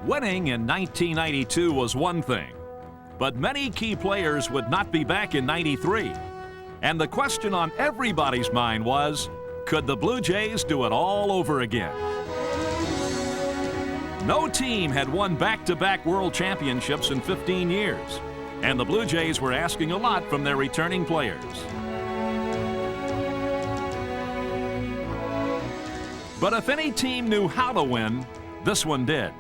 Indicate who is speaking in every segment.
Speaker 1: Winning in 1992 was one thing, but many key players would not be back in '93. And the question on everybody's mind was, could the Blue Jays do it all over again? No team had won back-to-back world championships in 15 years, and the Blue Jays were asking a lot from their returning players. But if any team knew how to win, this one did.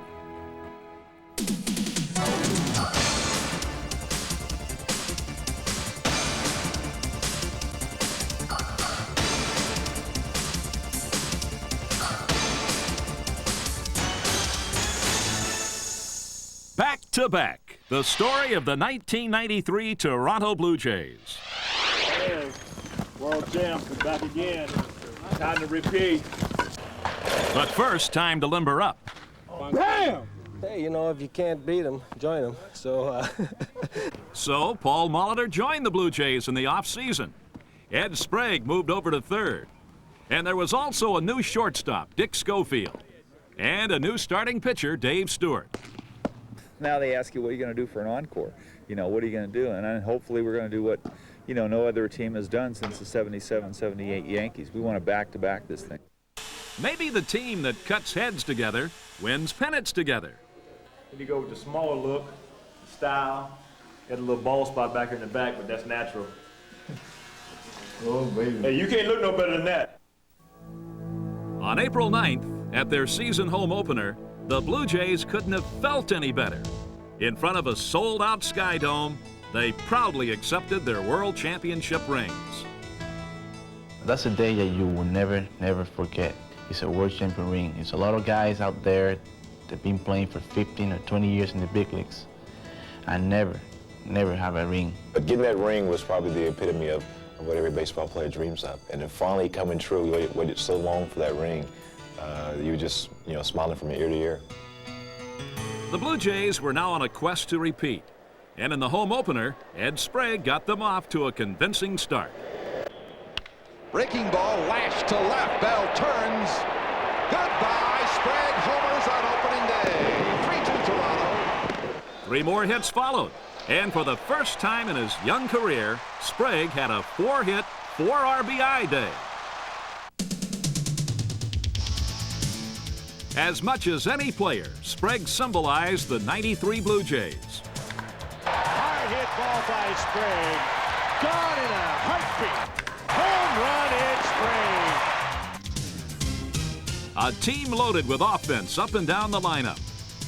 Speaker 1: Back-to-back, the story of the 1993 Toronto Blue Jays.
Speaker 2: Hey, world champs are back again. Time to repeat.
Speaker 1: But first, time to limber up.
Speaker 2: Bam!
Speaker 3: Hey, you know, if you can't beat them, join them.
Speaker 1: So Paul Molitor joined the Blue Jays in the offseason. Ed Sprague moved over to third. And there was also a new shortstop, Dick Schofield, and a new starting pitcher, Dave Stewart.
Speaker 4: Now they ask you, what are you going to do for an encore? You know, what are you going to do? And then hopefully we're going to do what, you know, no other team has done since the 77, 78 Yankees. We want to back-to-back this thing.
Speaker 1: Maybe the team that cuts heads together wins pennants together.
Speaker 2: You go with the smaller look, style. Got a little ball spot back here in the back, but that's natural. Oh, baby. Hey, you can't look no better than that.
Speaker 1: On April 9th, at their season home opener, the Blue Jays couldn't have felt any better. In front of a sold-out Sky Dome, they proudly accepted their World Championship rings.
Speaker 5: That's a day that you will never forget. It's a World Champion ring. It's a lot of guys out there that have been playing for 15 or 20 years in the big leagues and never have a ring.
Speaker 6: But getting that ring was probably the epitome of what every baseball player dreams of. And it finally coming true. We waited so long for that ring. You were just, you know, smiling from ear to ear.
Speaker 1: The Blue Jays were now on a quest to repeat. And in the home opener, Ed Sprague got them off to a convincing start.
Speaker 7: Breaking ball lashed to left. Bell turns. Goodbye. Sprague homers on opening day. 3-2 Toronto.
Speaker 1: 3 more hits followed. And for the first time in his young career, Sprague had a 4-hit, 4 RBI day. As much as any player, Sprague symbolized the '93 Blue Jays.
Speaker 8: Hard hit ball by Sprague. Gone in a heartbeat. Home run, it's Sprague.
Speaker 1: A team loaded with offense up and down the lineup.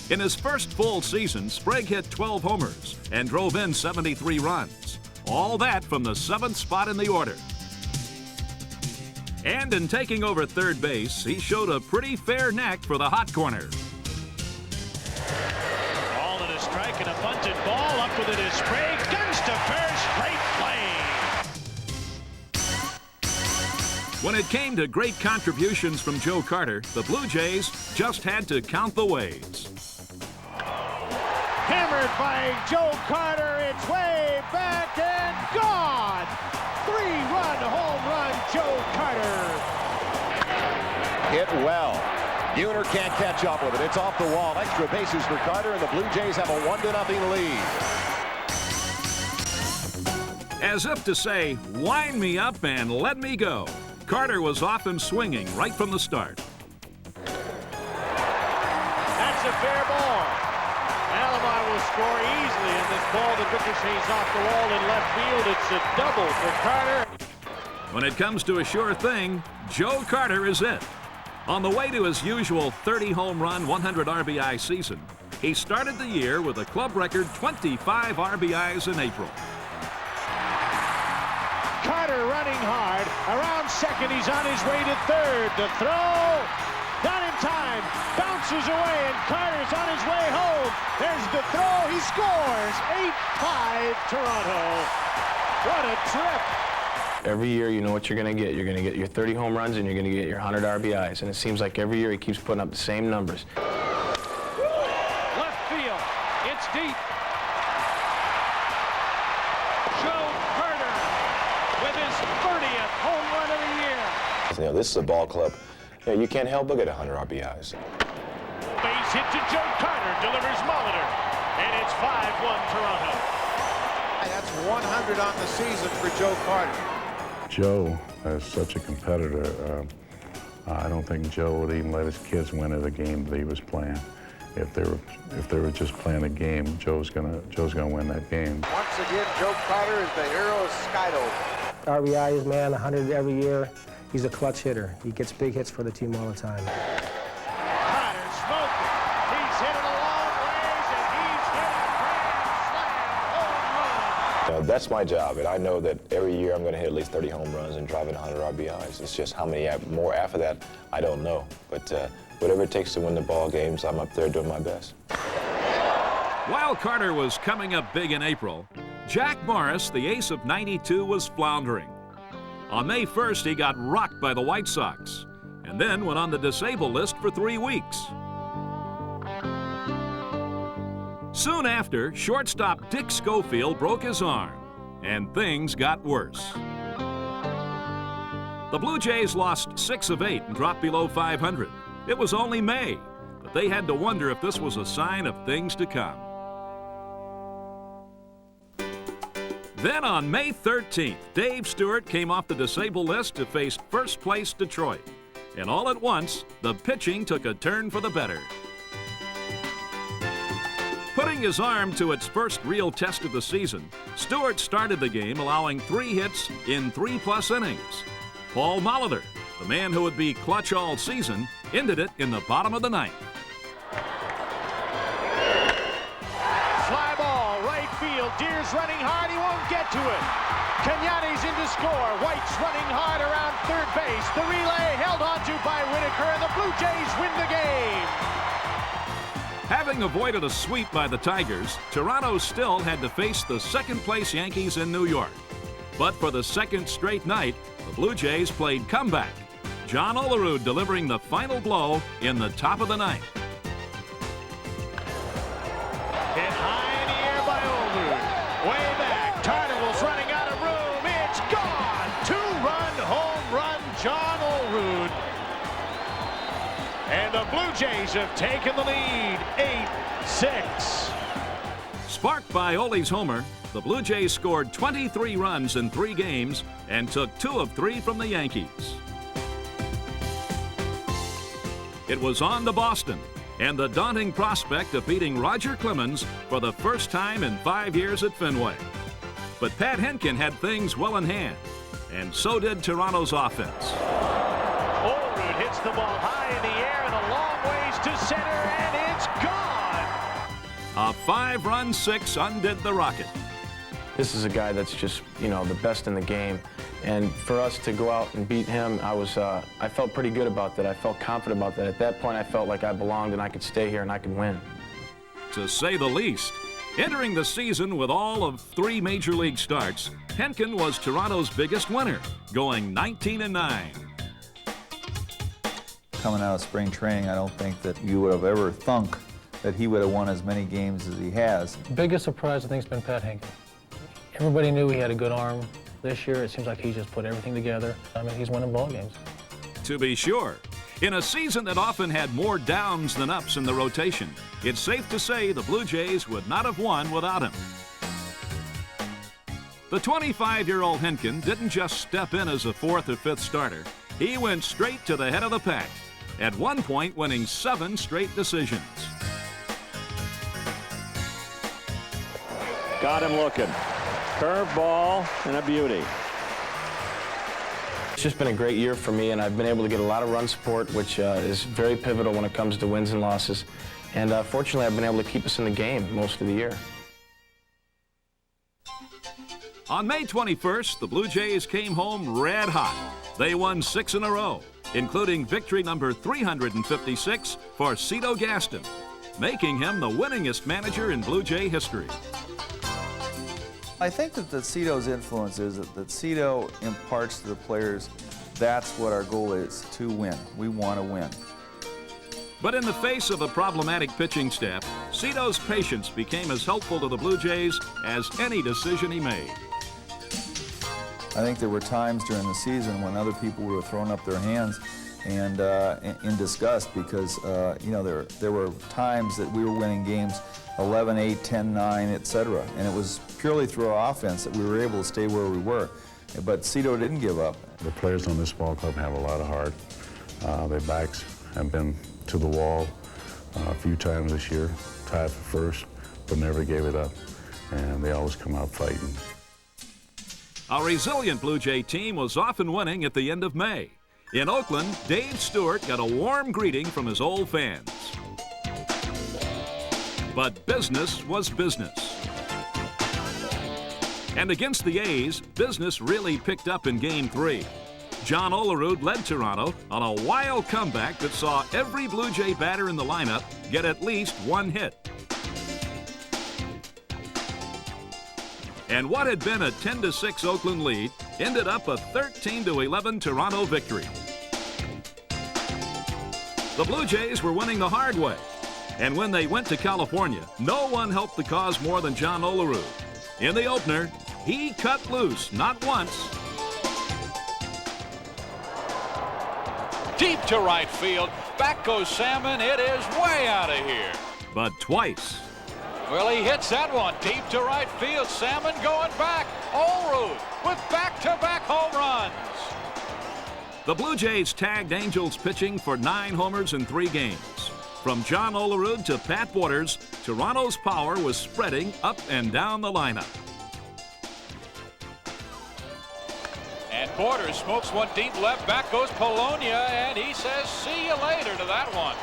Speaker 1: In his first full season, Sprague hit 12 homers and drove in 73 runs. All that from the 7th spot in the order. And in taking over third base, he showed a pretty fair knack for the hot corner.
Speaker 8: Ball and a strike and a bunted ball. Up with it is Sprague. Guns to first. Great play.
Speaker 1: When it came to great contributions from Joe Carter, the Blue Jays just had to count the ways.
Speaker 8: Hammered by Joe Carter. It's way back and gone. 3-run home run, Joe Carter.
Speaker 7: Hit well. Buhner can't catch up with it. It's off the wall. Extra bases for Carter, and the Blue Jays have a 1-0 lead.
Speaker 1: As if to say, wind me up and let me go. Carter was off and swinging right from the start.
Speaker 8: That's a fair ball. Alomar will score easily in this ball that ricochets off the wall in left field. It's a double for Carter.
Speaker 1: When it comes to a sure thing, Joe Carter is it. On the way to his usual 30 home run, 100 RBI season, he started the year with a club record 25 RBIs in April.
Speaker 8: Carter running hard. Around second, he's on his way to third. The throw, not in time. Bounces away, and Carter's on his way home. There's the throw. He scores. 8-5 Toronto. What a trip.
Speaker 5: Every year you know what you're going to get. You're going to get your 30 home runs and you're going to get your 100 RBIs. And it seems like every year he keeps putting up the same numbers.
Speaker 8: Left field. It's deep. Joe Carter with his 30th home run of the year.
Speaker 6: You know, this is a ball club. You know, you can't help but get 100 RBIs.
Speaker 8: Base hit to Joe Carter, delivers Molitor, and it's 5-1 Toronto.
Speaker 7: That's 100 on the season for Joe Carter.
Speaker 9: Joe is such a competitor. I don't think Joe would even let his kids win at a game that he was playing. If they were just playing a game, Joe's gonna win that game.
Speaker 7: Once again, Joe Carter is the hero of Skydome.
Speaker 3: RBIs, man, 100 every year. He's a clutch hitter. He gets big hits for the team all the time.
Speaker 8: Carter smoking. He's hit it a long ways, and he's hit a grand slam home run.
Speaker 6: That's my job, and I know that every year I'm going to hit at least 30 home runs and drive in 100 RBIs. It's just how many more after that, I don't know. But whatever it takes to win the ball games, I'm up there doing my best.
Speaker 1: While Carter was coming up big in April, Jack Morris, the ace of '92, was floundering. On May 1st, he got rocked by the White Sox, and then went on the disabled list for 3 weeks. Soon after, shortstop Dick Schofield broke his arm, and things got worse. The Blue Jays lost 6 of 8 and dropped below 500. It was only May, but they had to wonder if this was a sign of things to come. Then on May 13th, Dave Stewart came off the disabled list to face first-place Detroit. And all at once, the pitching took a turn for the better. Putting his arm to its first real test of the season, Stewart started the game allowing 3 hits in 3+ innings. Paul Molitor, the man who would be clutch all season, ended it in the bottom of the 9th.
Speaker 8: Fly ball, right field. Deers running hard. He won't get to it. Kenyatt's in to score. White's running hard around third base. The relay held onto by Whitaker, and the Blue Jays win the game.
Speaker 1: Having avoided a sweep by the Tigers, Toronto still had to face the second-place Yankees in New York. But for the second straight night, the Blue Jays played comeback. John Olerud delivering the final blow in the top of the 9th.
Speaker 8: Hit high in the air by Olerud. Way back. Tarnow's running out of room. It's gone. 2-run home run, John Olerud. And the Blue Jays have taken the lead, 8-6.
Speaker 1: Sparked by Ole's homer, the Blue Jays scored 23 runs in 3 games and took 2 of 3 from the Yankees. It was on to Boston and the daunting prospect of beating Roger Clemens for the first time in 5 years at Fenway. But Pat Henkin had things well in hand, and so did Toronto's offense.
Speaker 8: Olerud hits the ball high in the air and a long ways to center, and it's gone.
Speaker 1: A 5-run 6 undid the Rocket.
Speaker 10: This is a guy that's just, the best in the game. And for us to go out and beat him, I felt pretty good about that. I felt confident about that. At that point, I felt like I belonged and I could stay here and I could win.
Speaker 1: To say the least. Entering the season with all of 3 major league starts, Henkin was Toronto's biggest winner, going 19-9.
Speaker 4: Coming out of spring training, I don't think that you would have ever thunk that he would have won as many games as he has.
Speaker 11: Biggest surprise, I think, has been Pat Henkin. Everybody knew he had a good arm. This year, it seems like he just put everything together. He's winning ball games.
Speaker 1: To be sure, in a season that often had more downs than ups in the rotation, it's safe to say the Blue Jays would not have won without him. The 25-year-old Henkin didn't just step in as a 4th or 5th starter. He went straight to the head of the pack, at one point winning 7 straight decisions.
Speaker 2: Got him looking. Curveball and a beauty.
Speaker 10: It's just been a great year for me, and I've been able to get a lot of run support, which is very pivotal when it comes to wins and losses. And fortunately, I've been able to keep us in the game most of the year.
Speaker 1: On May 21st, the Blue Jays came home red hot. They won 6 in a row, including victory number 356 for Cito Gaston, making him the winningest manager in Blue Jay history.
Speaker 4: I think that Cito's influence is that Cito imparts to the players, that's what our goal is, to win. We want to win.
Speaker 1: But in the face of a problematic pitching staff, Cito's patience became as helpful to the Blue Jays as any decision he made.
Speaker 4: I think there were times during the season when other people were throwing up their hands and in disgust because you know, there were times that we were winning games 11-8, 10-9, etc. And it was purely through our offense that we were able to stay where we were. But Cito didn't give up.
Speaker 9: The players on this ball club have a lot of heart. Their backs have been to the wall a few times this year, tied for first, but never gave it up. And they always come out fighting.
Speaker 1: A resilient Blue Jay team was often winning at the end of May. In Oakland, Dave Stewart got a warm greeting from his old fans. But business was business. And against the A's, business really picked up in Game 3. John Olerud led Toronto on a wild comeback that saw every Blue Jay batter in the lineup get at least one hit. And what had been a 10-6 Oakland lead ended up a 13-11 Toronto victory. The Blue Jays were winning the hard way. And when they went to California, no one helped the cause more than John Olerud. In the opener, he cut loose, not once.
Speaker 12: Deep to right field. Back goes Salmon. It is way out of here.
Speaker 1: But twice.
Speaker 12: Well, he hits that one deep to right field. Salmon going back. Olerud with back-to-back home runs.
Speaker 1: The Blue Jays tagged Angels pitching for 9 homers in 3 games. From John Olerud to Pat Borders, Toronto's power was spreading up and down the lineup.
Speaker 12: And Borders smokes one deep left. Back goes Polonia, and he says, see you later to that one.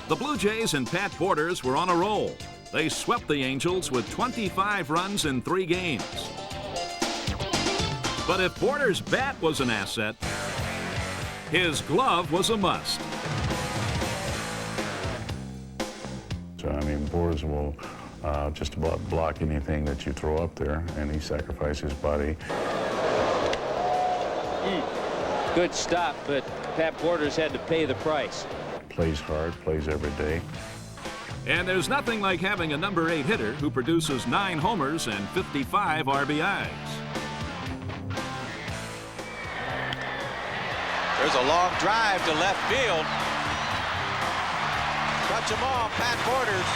Speaker 1: The Blue Jays and Pat Borders were on a roll. They swept the Angels with 25 runs in 3 games. But if Borders' bat was an asset, his glove was a must.
Speaker 9: So, I mean, Borders will just about block anything that you throw up there, and he sacrificed his body.
Speaker 13: Good stop, but Pat Borders had to pay the price.
Speaker 9: Plays hard, plays every day.
Speaker 1: And there's nothing like having a number 8 hitter who produces 9 homers and 55 RBIs.
Speaker 7: There's a long drive to left field. Touch him off, Pat Borders.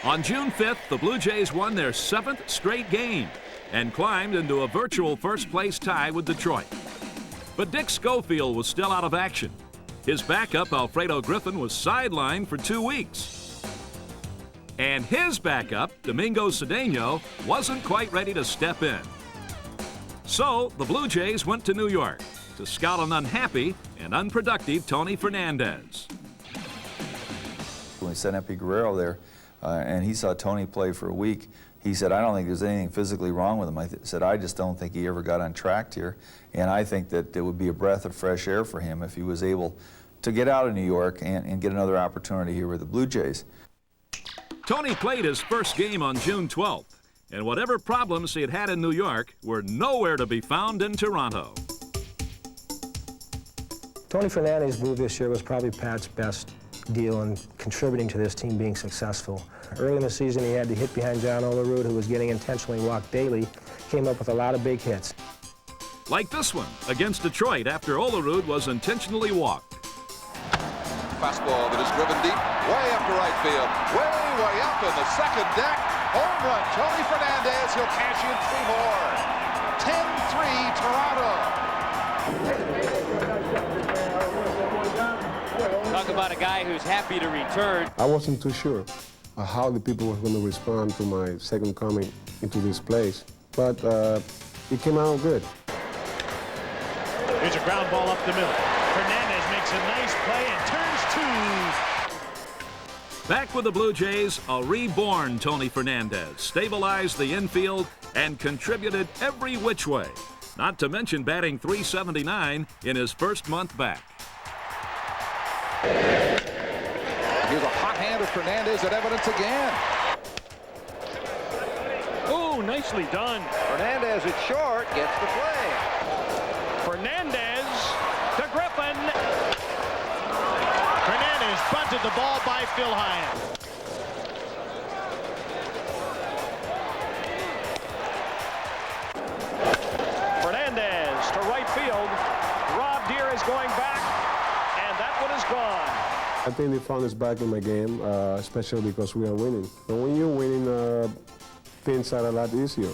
Speaker 1: On June 5th, the Blue Jays won their 7th straight game and climbed into a virtual first-place tie with Detroit. But Dick Schofield was still out of action. His backup, Alfredo Griffin, was sidelined for 2 weeks. And his backup, Domingo Cedeno, wasn't quite ready to step in. So the Blue Jays went to New York to scout an unhappy and unproductive Tony Fernandez.
Speaker 4: When we sent Epi Guerrero there, and he saw Tony play for a week, he said, I don't think there's anything physically wrong with him. I said, I just don't think he ever got on track here. And I think that it would be a breath of fresh air for him if he was able to get out of New York and get another opportunity here with the Blue Jays.
Speaker 1: Tony played his first game on June 12th, and whatever problems he had had in New York were nowhere to be found in Toronto.
Speaker 3: Tony Fernandez's move this year was probably Pat's best deal in contributing to this team being successful. Early in the season, he had to hit behind John Olerud, who was getting intentionally walked daily, came up with a lot of big hits.
Speaker 1: Like this one against Detroit after Olerud was intentionally walked.
Speaker 7: Fastball that is driven deep, way up to right field, way up in the second deck. Home run, Tony Fernandez. He'll cash in 3 more. 10-3 Toronto.
Speaker 13: Talk about a guy who's happy to return.
Speaker 14: I wasn't too sure how the people were going to respond to my second coming into this place, but it came out good.
Speaker 8: Here's a ground ball up the middle. Fernandez makes a nice play and turns 2.
Speaker 1: Back with the Blue Jays, a reborn Tony Fernandez stabilized the infield and contributed every which way, not to mention batting .379 in his first month back.
Speaker 7: Here's a hot hand of Fernandez at evidence again.
Speaker 8: Oh, nicely done.
Speaker 7: Fernandez at short gets the play.
Speaker 8: Fernandez to Griffin. Fernandez bunted the ball by Phil Hyatt. going back, and that one is gone.
Speaker 14: I think the fun is back in my game, especially because we are winning. And when you're winning, things are a lot easier.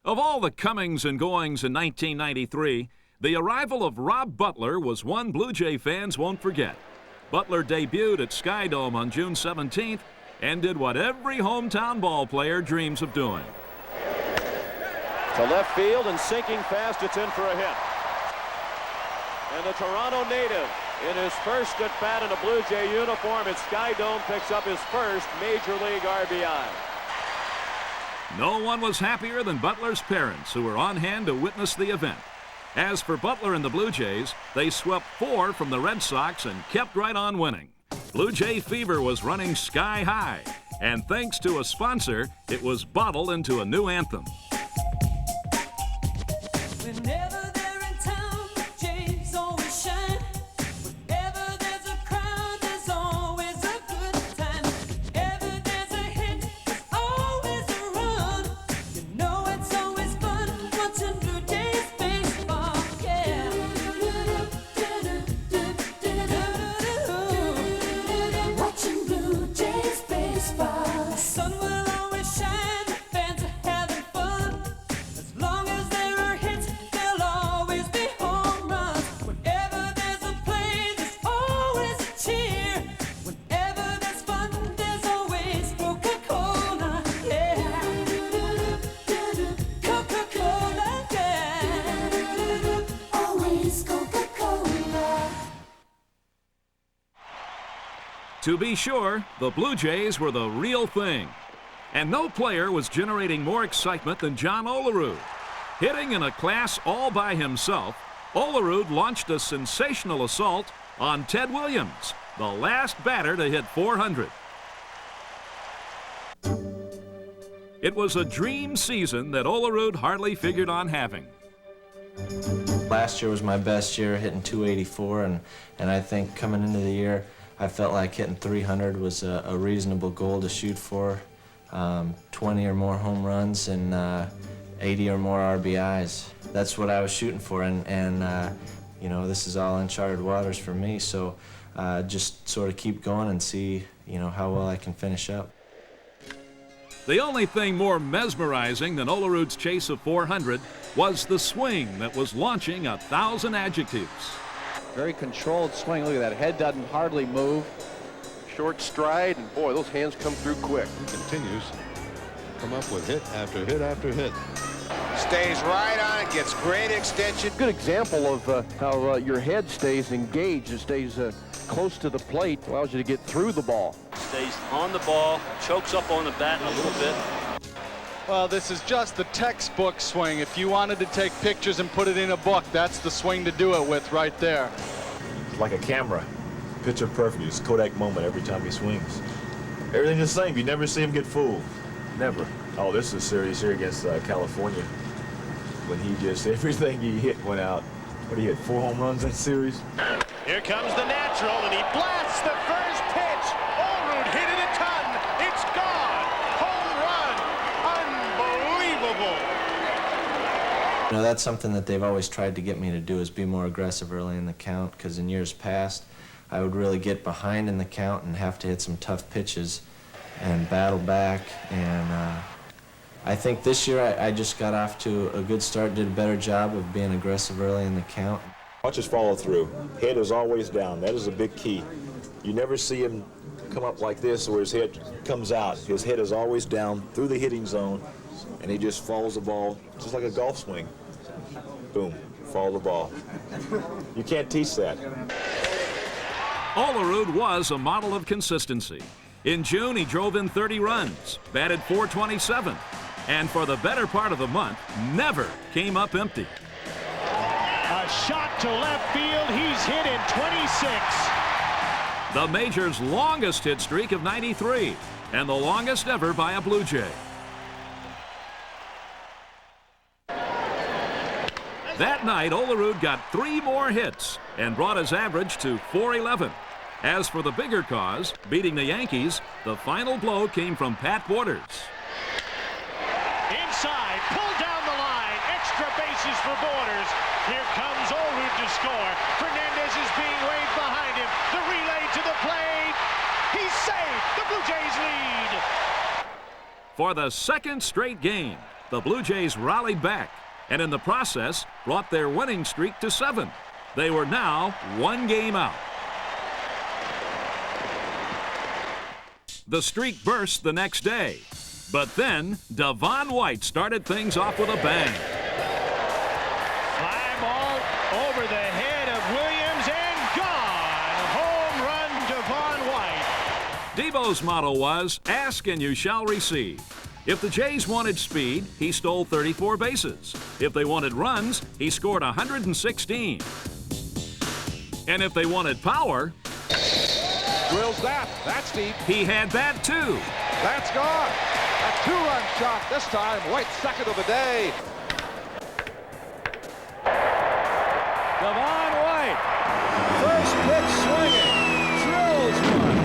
Speaker 1: Of all the comings and goings in 1993, the arrival of Rob Butler was one Blue Jay fans won't forget. Butler debuted at Sky Dome on June 17th and did what every hometown ball player dreams of doing.
Speaker 8: To left field and sinking fast, it's in for a hit. And the Toronto native, in his first at bat in a Blue Jay uniform at Sky Dome, picks up his first Major League RBI.
Speaker 1: No one was happier than Butler's parents, who were on hand to witness the event. As for Butler and the Blue Jays, they swept 4 from the Red Sox and kept right on winning. Blue Jay fever was running sky high, and thanks to a sponsor, it was bottled into a new anthem.
Speaker 15: Whenever they're in town, Jays always shine. Whenever there's a crowd, there's always a good time. Whenever there's a hit, there's always a run. You know it's always fun watching Blue Jays baseball, yeah. Watching Blue Jays baseball. The sun will always shine, the fans are having fun. As long as there are hits, there'll always be home runs. Whenever there's a play, there's always a cheer. Whenever there's fun, there's always Coca-Cola, yeah. Coca-Cola, yeah. Always Coca-Cola.
Speaker 1: To be sure, the Blue Jays were the real thing. And no player was generating more excitement than John Olerud. Hitting in a class all by himself, Olerud launched a sensational assault on Ted Williams, the last batter to hit 400. It was a dream season that Olerud hardly figured on having.
Speaker 16: Last year was my best year, hitting 284, and I think coming into the year, I felt like hitting 300 was a reasonable goal to shoot for. 20 or more home runs and 80 or more RBIs. That's what I was shooting for, and you know, this is all uncharted waters for me, so just sort of keep going and see, you know, how well I can finish up.
Speaker 1: The only thing more mesmerizing than Olerud's chase of 400 was the swing that was launching 1,000 adjectives.
Speaker 17: Very controlled swing. Look at that. Head doesn't hardly move.
Speaker 18: Short stride, and boy, those hands come through quick. He continues to come up with hit after hit after hit.
Speaker 19: Stays right on it, gets great extension.
Speaker 17: Good example of how your head stays engaged. It stays close to the plate, allows you to get through the ball.
Speaker 20: Stays on the ball, chokes up on the bat a little bit.
Speaker 21: Well, this is just the textbook swing. If you wanted to take pictures and put it in a book, that's the swing to do it with right there.
Speaker 2: It's like a camera. Picture perfect. It's Kodak moment every time he swings. Everything's the same. You never see him get fooled. Never. Oh, this is a series here against California. When he just, everything he hit went out. What, he hit 4 home runs that series?
Speaker 8: Here comes the natural, and he blasts the first pitch. Olerud hit it a ton. It's gone. Home run. Unbelievable.
Speaker 16: You know, that's something that they've always tried to get me to do, is be more aggressive early in the count, because in years past, I would really get behind in the count and have to hit some tough pitches and battle back. And I think this year I just got off to a good start, did a better job of being aggressive early in the count.
Speaker 2: Watch his follow through. Head is always down. That is a big key. You never see him come up like this where his head comes out. His head is always down through the hitting zone, and he just follows the ball just like a golf swing. Boom, follow the ball. You can't teach that.
Speaker 1: Olerud was a model of consistency. In June, he drove in 30 runs, batted .427, and for the better part of the month, never came up empty.
Speaker 8: A shot to left field. He's hit in 26.
Speaker 1: The major's longest hit streak of 93, and the longest ever by a Blue Jay. That night, Olerud got 3 more hits and brought his average to .411. As for the bigger cause, beating the Yankees, the final blow came from Pat Borders.
Speaker 8: Inside, pulled down the line, extra extra bases for Borders. Here comes Olerud to score. Fernandez is being waved behind him. The relay to the plate. He's safe. The Blue Jays lead.
Speaker 1: For the second straight game, the Blue Jays rallied back and in the process brought their winning streak to 7. They were now 1 game out. The streak burst the next day, but then Devon White started things off with a bang.
Speaker 8: Fly ball over the head of Williams and gone. Home run, Devon White.
Speaker 1: Devo's motto was, ask and you shall receive. If the Jays wanted speed, he stole 34 bases. If they wanted runs, he scored 116. And if they wanted power,
Speaker 7: Drills that. That's deep.
Speaker 1: he had that too.
Speaker 7: That's gone. A 2-run shot this time. White second of the day.
Speaker 12: Devon White, first pitch swinging, drills one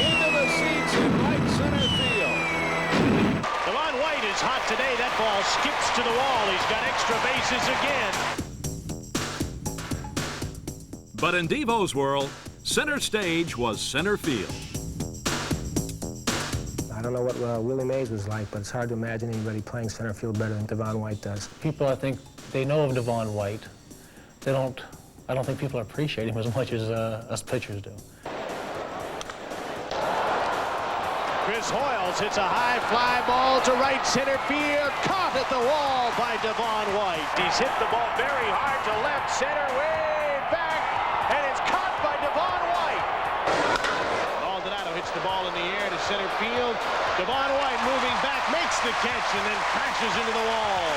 Speaker 12: into the seats in right center field.
Speaker 8: Devon White is hot today. That ball skips to the wall. He's got extra bases again.
Speaker 1: But in Devo's world, center stage was center field.
Speaker 3: I don't know what Willie Mays was like, but it's hard to imagine anybody playing center field better than Devon White does.
Speaker 11: People, I think, they know of Devon White. I don't think people appreciate him as much as us pitchers do.
Speaker 8: Chris Hoyles hits a high fly ball to right center field. Caught at the wall by Devon White. He's hit the ball very hard to left center, way back, and it's caught by Devon White. Maldonado hits the ball in the air to center field. Devon White moving back, makes the catch, and then crashes into the wall.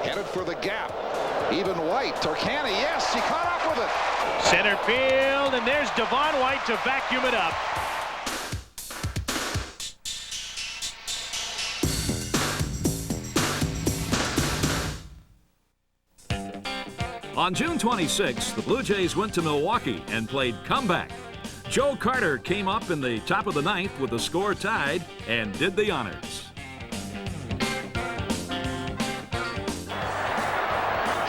Speaker 7: Headed for the gap. Even White. Torcani, yes, he caught up with it.
Speaker 8: Center field, and there's Devon White to vacuum it up.
Speaker 1: On June 26, the Blue Jays went to Milwaukee and played comeback. Joe Carter came up in the top of the 9th with the score tied and did the honors.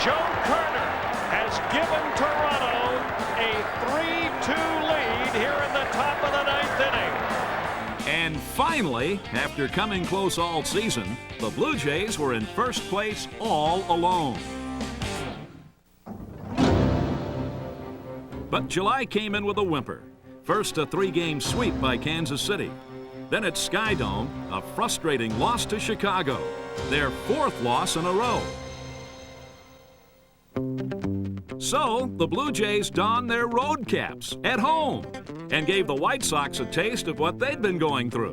Speaker 8: Joe Carter has given Toronto a 3-2 lead here in the top of the 9th inning.
Speaker 1: And finally, after coming close all season, the Blue Jays were in first place all alone. But July came in with a whimper. First, a 3-game sweep by Kansas City. Then at Skydome, a frustrating loss to Chicago, their 4th loss in a row. So, the Blue Jays donned their road caps at home and gave the White Sox a taste of what they'd been going through.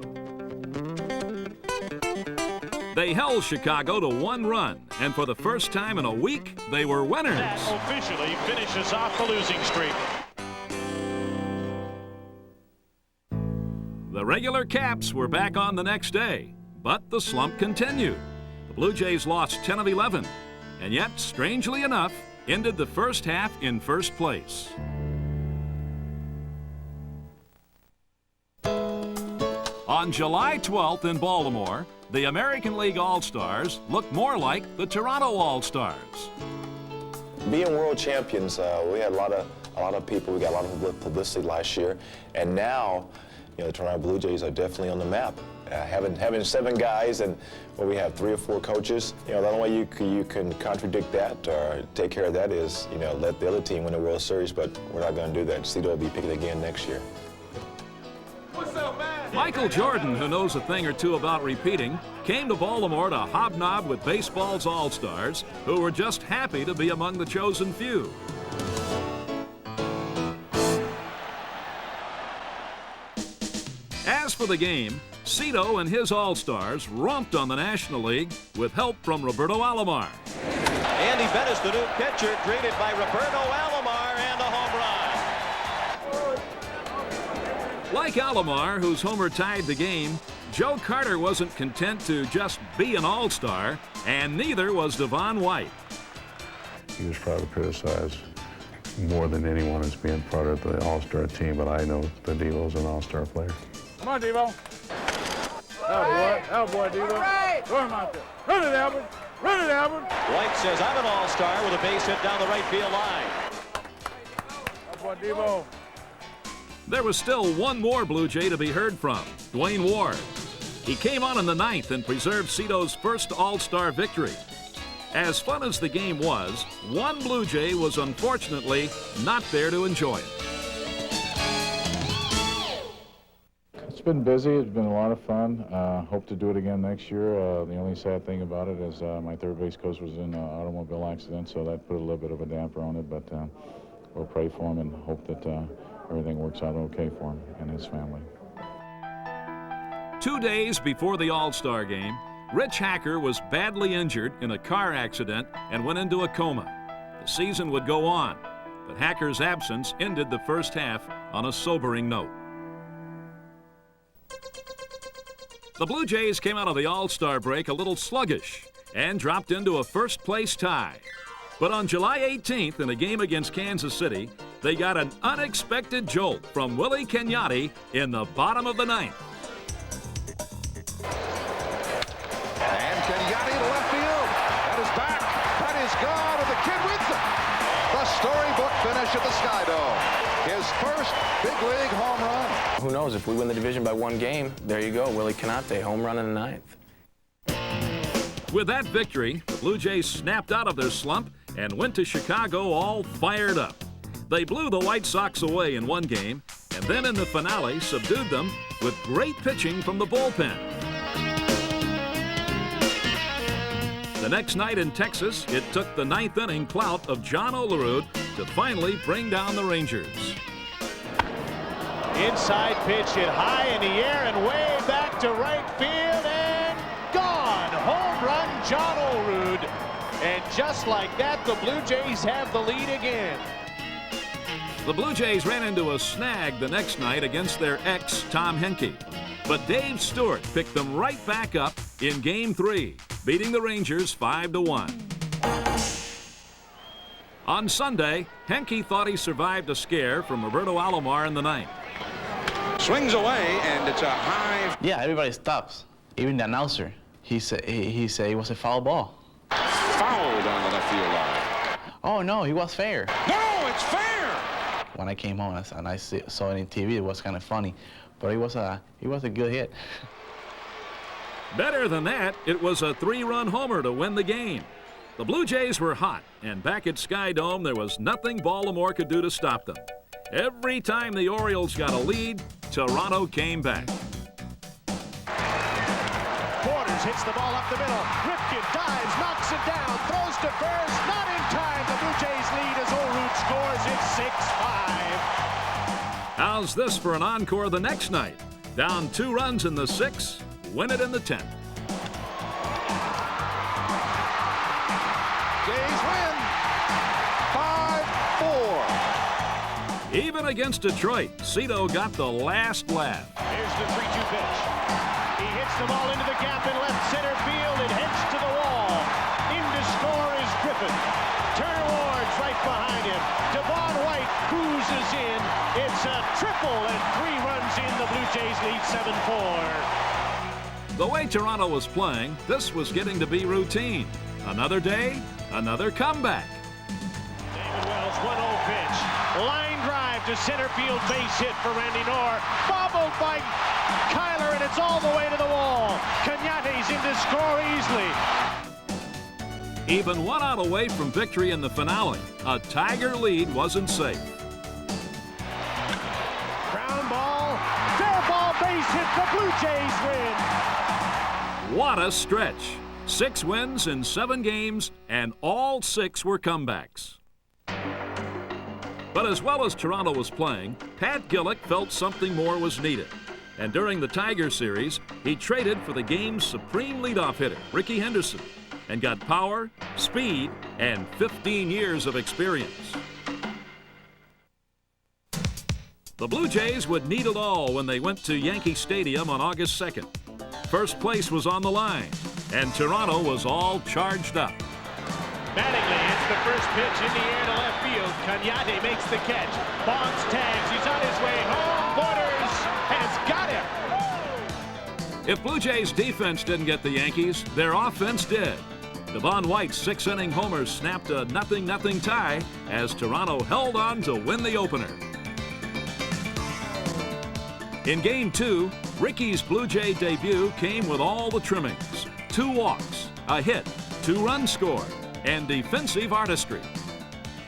Speaker 1: They held Chicago to 1 run, and for the first time in a week, they were winners.
Speaker 8: That officially finishes off the losing streak.
Speaker 1: The regular Caps were back on the next day, but the slump continued. The Blue Jays lost 10 of 11, and yet, strangely enough, ended the first half in first place. On July 12th in Baltimore, the American League All-Stars looked more like the Toronto All-Stars.
Speaker 6: Being world champions, we had a lot of people. We got a lot of publicity last year, and now, the Toronto Blue Jays are definitely on the map. Having 7 guys, and where we have 3 or 4 coaches, the only way you can contradict that or take care of that is, let the other team win the World Series. But we're not going to do that. Cito will be picking again next year.
Speaker 1: Michael Jordan, who knows a thing or two about repeating, came to Baltimore to hobnob with baseball's all-stars, who were just happy to be among the chosen few. As for the game, Cito and his all-stars romped on the National League with help from Roberto Alomar.
Speaker 12: Andy Bettis, the new pitcher, greeted by Roberto Alomar, and a home run.
Speaker 1: Like Alomar, whose homer tied the game, Joe Carter wasn't content to just be an all-star, and neither was Devon White.
Speaker 9: He was probably criticized more than anyone as being part of the all-star team, but I know that Devo's an all-star player.
Speaker 12: Come on, Devo. Oh, boy. Oh, boy, Devo. Right. Throw him out there. Run it, Albert.
Speaker 8: Run it, Alvin.
Speaker 12: White says, I'm an all-star with a base hit down the right field line.
Speaker 8: Up on Devo.
Speaker 1: There was still one more Blue Jay to be heard from, Dwayne Ward. He came on in the 9th and preserved Cito's first All-Star victory. As fun as the game was, one Blue Jay was unfortunately not there to enjoy it.
Speaker 9: It's been busy. It's been a lot of fun. Hope to do it again next year. The only sad thing about it is my third base coach was in an automobile accident, so that put a little bit of a damper on it, but we'll pray for him and hope that everything works out okay for him and his family.
Speaker 1: 2 days before the All-Star game, Rich Hacker was badly injured in a car accident and went into a coma. The season would go on, but Hacker's absence ended the first half on a sobering note. The Blue Jays came out of the All-Star break a little sluggish and dropped into a first-place tie. But on July 18th, in a game against Kansas City, they got an unexpected jolt from Willie Kenyatte in the bottom of the 9th.
Speaker 7: And Kenyatte to left field. That is back. That is gone, and the kid wins it. The storybook finish at the Sky Dome. His first big league home run.
Speaker 10: Who knows, if we win the division by 1 game, there you go, Willie Kenyatte, home run in the 9th.
Speaker 1: With that victory, the Blue Jays snapped out of their slump and went to Chicago all fired up. They blew the White Sox away in 1 game, and then in the finale subdued them with great pitching from the bullpen. The next night in Texas, it took the 9th inning clout of John Olerud to finally bring down the Rangers.
Speaker 8: Inside pitch hit high in the air and way back to right field and gone. Home run, John Olerud. And just like that, the Blue Jays have the lead again.
Speaker 1: The Blue Jays ran into a snag the next night against their ex, Tom Henke. But Dave Stewart picked them right back up in Game 3, beating the Rangers 5-1. On Sunday, Henke thought he survived a scare from Roberto Alomar in the 9th.
Speaker 7: Swings away, and it's a high.
Speaker 5: Yeah, everybody stops. Even the announcer. He said it was a foul ball.
Speaker 7: Foul down the left field line.
Speaker 5: Oh no, he was fair.
Speaker 7: No, it's fair.
Speaker 5: When I came home and I saw it on TV, it was kind of funny, but it was a good hit.
Speaker 1: Better than that, it was a 3-run homer to win the game. The Blue Jays were hot, and back at Sky Dome, there was nothing Baltimore could do to stop them. Every time the Orioles got a lead, Toronto came back.
Speaker 8: Borders hits the ball up the middle. Ripken dives, knocks it down, throws to first, not in time. The Blue Jays lead as Olerud scores. It's 6-5.
Speaker 1: How's this for an encore the next night? Down 2 runs in the 6th, win it in the 10th.
Speaker 7: Jays win 5-4.
Speaker 1: Even against Detroit, Cito got the last laugh.
Speaker 8: Here's the 3-2 pitch. He hits the ball into the gap in left center field. It heads to the wall. In to score is Griffin. Turner Ward's right behind him. Devon White cruises in. It's a triple and 3 runs in. The Blue Jays lead 7-4.
Speaker 1: The way Toronto was playing, this was getting to be routine. Another day, another comeback.
Speaker 8: David Wells, 1-0 pitch. Line drive to center field, base hit for Randy Knorr. Bobbled by Kyler, and it's all the way to the wall. Kenyate's in to score easily.
Speaker 1: Even 1 out away from victory in the finale, a Tiger lead wasn't safe.
Speaker 8: Ground ball, fair ball, base hit. The Blue Jays win.
Speaker 1: What a stretch. 6 wins in 7 games, and all 6 were comebacks. But as well as Toronto was playing, Pat Gillick felt something more was needed. And during the Tiger series, he traded for the game's supreme leadoff hitter, Rickey Henderson, and got power, speed, and 15 years of experience. The Blue Jays would need it all when they went to Yankee Stadium on August 2nd. First place was on the line, and Toronto was all charged up.
Speaker 8: Mattingly hits the first pitch in the air to left field. Kenyatte makes the catch. Bonds tags. He's on his way home. Borders has got him.
Speaker 1: If Blue Jays defense didn't get the Yankees, their offense did. Devon White's 6-inning homer snapped a 0-0 tie as Toronto held on to win the opener. In Game 2, Ricky's Blue Jay debut came with all the trimmings: 2 walks, a hit, 2 runs scored, and defensive artistry.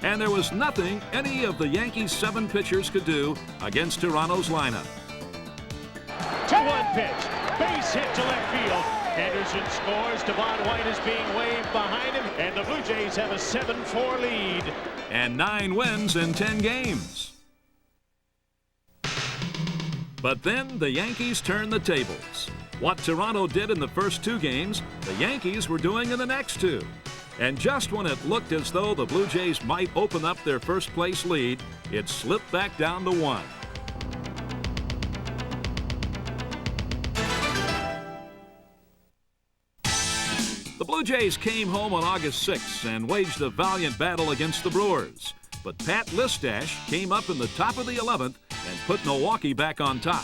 Speaker 1: And there was nothing any of the Yankees' 7 pitchers could do against Toronto's lineup.
Speaker 8: 2-1 pitch, base hit to left field. Henderson scores. Devon White is being waved behind him, and the Blue Jays have a 7-4 lead.
Speaker 1: And 9 wins in 10 games. But then the Yankees turned the tables. What Toronto did in the first 2 games, the Yankees were doing in the next 2. And just when it looked as though the Blue Jays might open up their first-place lead, it slipped back down to 1. The Blue Jays came home on August 6th and waged a valiant battle against the Brewers. But Pat Listash came up in the top of the 11th and put Milwaukee back on top.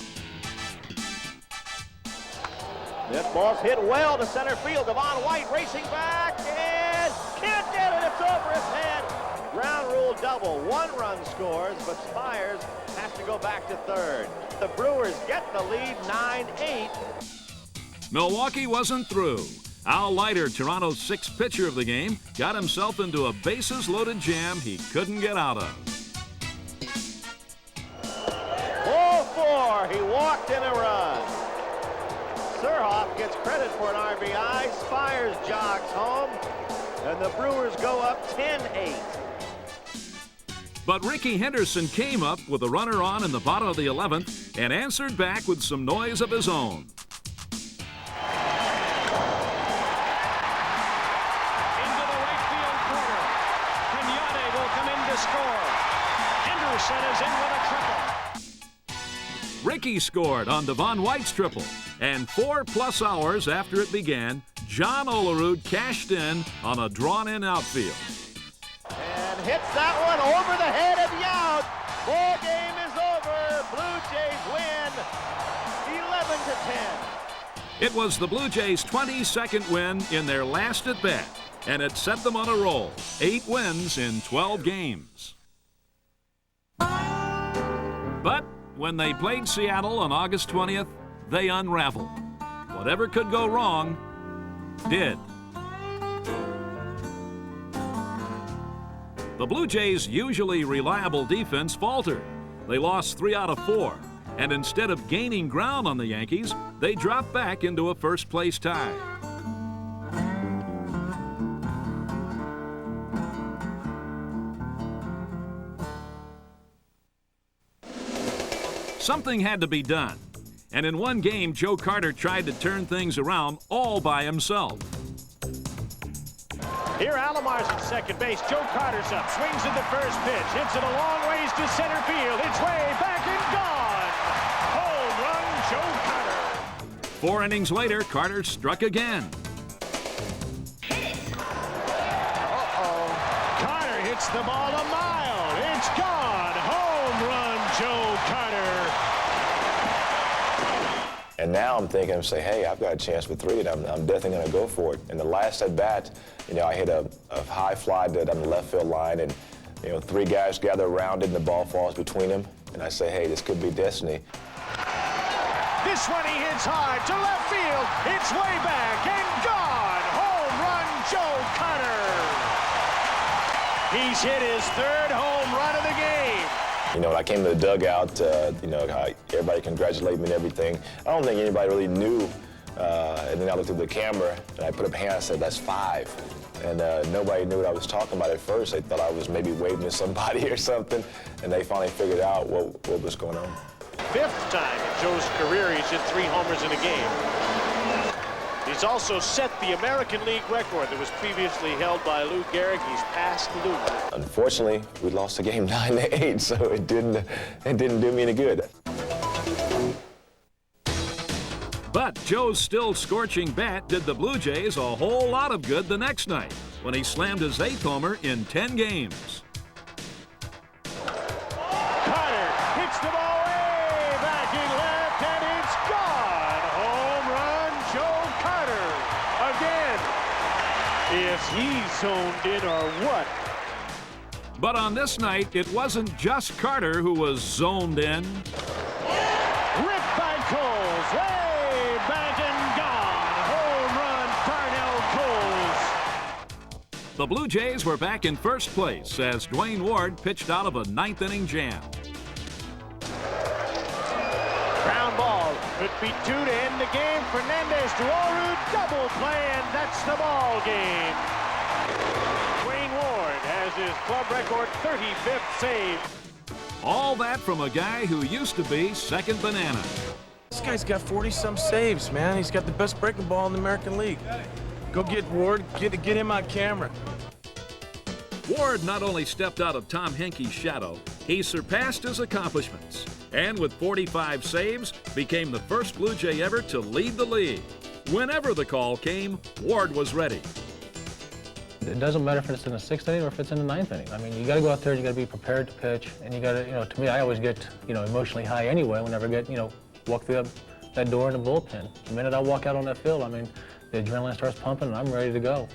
Speaker 8: This ball's hit well to center field. Devon White racing back and can't get it. It's over his head. Ground rule double. 1 run scores, but Spires has to go back to third. The Brewers get the lead 9-8.
Speaker 1: Milwaukee wasn't through. Al Leiter, Toronto's 6th pitcher of the game, got himself into a bases-loaded jam he couldn't get out of.
Speaker 8: 4-4. He walked in a run. Surhoff gets credit for an RBI. Spires jogs home, and the Brewers go up 10-8.
Speaker 1: But Ricky Henderson came up with a runner on in the bottom of the 11th and answered back with some noise of his own.
Speaker 8: Into the right field corner. Pignate will come in to score. Henderson is in with a triple.
Speaker 1: Ricky scored on Devon White's triple, and 4+ hours after it began, John Olerud cashed in on a drawn-in outfield.
Speaker 8: And hits that one over the head of Yount. Ball game is over. Blue Jays win 11-10.
Speaker 1: It was the Blue Jays' 22nd win in their last at-bat, and it set them on a roll. 8 wins in 12 games. But when they played Seattle on August 20th, they unraveled. Whatever could go wrong, did. The Blue Jays' usually reliable defense faltered. They lost 3 out of 4, and instead of gaining ground on the Yankees, they dropped back into a first-place tie. Something had to be done, and in one game, Joe Carter tried to turn things around all by himself.
Speaker 8: Here Alomar's at second base. Joe Carter's up, swings at the first pitch, hits it a long ways to center field. It's way back and gone. Home run, Joe Carter.
Speaker 1: 4 innings later, Carter struck again.
Speaker 8: Carter hits the ball a mile. It's gone. Home run, Joe Carter.
Speaker 6: And now I'm thinking, hey, I've got a chance for 3, and I'm definitely going to go for it. In the last at bat, I hit a high fly down the left field line, and 3 guys gather around it, and the ball falls between them. And I say, hey, this could be destiny.
Speaker 8: This one he hits hard to left field. It's way back and gone. Home run, Joe Carter. He's hit his 3rd home run of the game.
Speaker 6: When I came to the dugout, everybody congratulated me and everything. I don't think anybody really knew. And then I looked at the camera, and I put up a hand and said, that's 5. And nobody knew what I was talking about at first. They thought I was maybe waving to somebody or something. And they finally figured out what was going on.
Speaker 8: 5th time in Joe's career he's hit 3 homers in a game. He's also set the American League record that was previously held by Lou Gehrig. He's passed Lou.
Speaker 6: Unfortunately, we lost the game 9-8, so it didn't do me any good.
Speaker 1: But Joe's still scorching bat did the Blue Jays a whole lot of good the next night when he slammed his 8th homer in 10 games.
Speaker 8: Carter hits the ball way back in left, and it's gone. Home run, Joe Carter. Again, if he's zoned in or what?
Speaker 1: But on this night, it wasn't just Carter who was zoned in.
Speaker 8: Ripped by Coles, way back and gone. Home run, Darnell Coles.
Speaker 1: The Blue Jays were back in first place as Dwayne Ward pitched out of a ninth-inning jam.
Speaker 8: Ground ball, could be 2 to end the game. Fernandez to Allroot, double play, and that's the ball game. Dwayne Ward has his club record 35th save.
Speaker 1: All that from a guy who used to be second banana.
Speaker 4: This guy's got 40-some saves, man. He's got the best breaking ball in the American League. Go get Ward, get him on camera.
Speaker 1: Ward not only stepped out of Tom Henke's shadow, he surpassed his accomplishments, and with 45 saves, became the first Blue Jay ever to lead the league. Whenever the call came, Ward was ready.
Speaker 11: It doesn't matter if it's in the 6th inning or if it's in the 9th inning. I mean, you got to go out there, you got to be prepared to pitch, and you got to, to me, I always get, emotionally high anyway whenever I get, walk through that door in the bullpen. The minute I walk out on that field, I mean, the adrenaline starts pumping and I'm ready to go.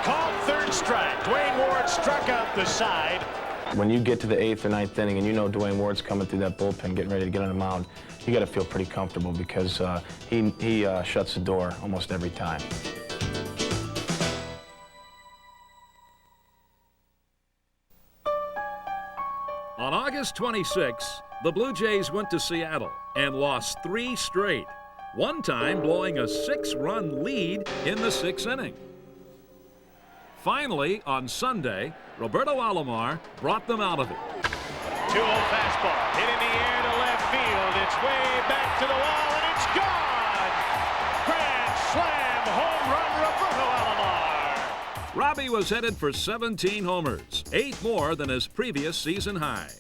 Speaker 8: Called third strike. Dwayne Ward struck out the side.
Speaker 10: When you get to the 8th or 9th inning and you know Dwayne Ward's coming through that bullpen, getting ready to get on the mound, you got to feel pretty comfortable because he shuts the door almost every time.
Speaker 1: On August 26, the Blue Jays went to Seattle and lost 3 straight, one time blowing a 6-run lead in the 6th inning. Finally, on Sunday, Roberto Alomar brought them out of it.
Speaker 8: 2-0 fastball, hit in the air to left field. It's way back to the wall, and it's gone! Grand slam, home run, Roberto Alomar.
Speaker 1: Robbie was headed for 17 homers, 8 more than his previous season high.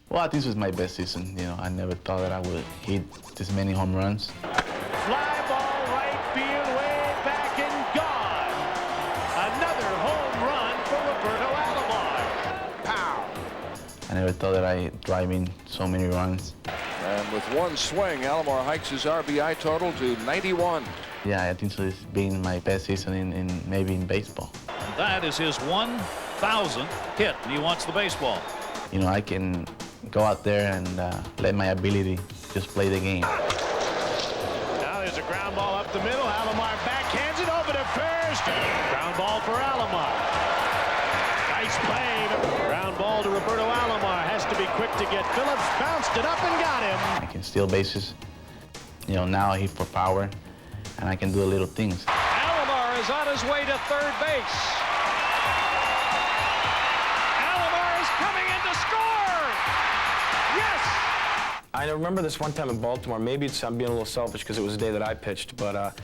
Speaker 5: Well, this was my best season. I never thought that I would hit this many home runs.
Speaker 8: Fly ball, right field, way back and gone. Another home run for Roberto Alomar. Pow!
Speaker 5: I never thought that I'd drive in so many runs.
Speaker 7: And with one swing, Alomar hikes his RBI total to 91.
Speaker 5: Yeah, I think so. It's been my best season in maybe in baseball.
Speaker 12: And that is his 1,000th hit, and he wants the baseball.
Speaker 5: I can go out there and let my ability just play the game.
Speaker 8: Now there's a ground ball up the middle. Alomar backhands it over to first. Ground ball for Alomar. Nice play. Ground ball to Roberto Alomar. Has to be quick to get Phillips. Bounced it up and got him.
Speaker 5: I can steal bases. Now I hit for power, and I can do little things.
Speaker 12: Alomar is on his way to third base. Alomar is coming in to score. Yes!
Speaker 10: I remember this one time in Baltimore. Maybe I'm being a little selfish because it was the day that I pitched, but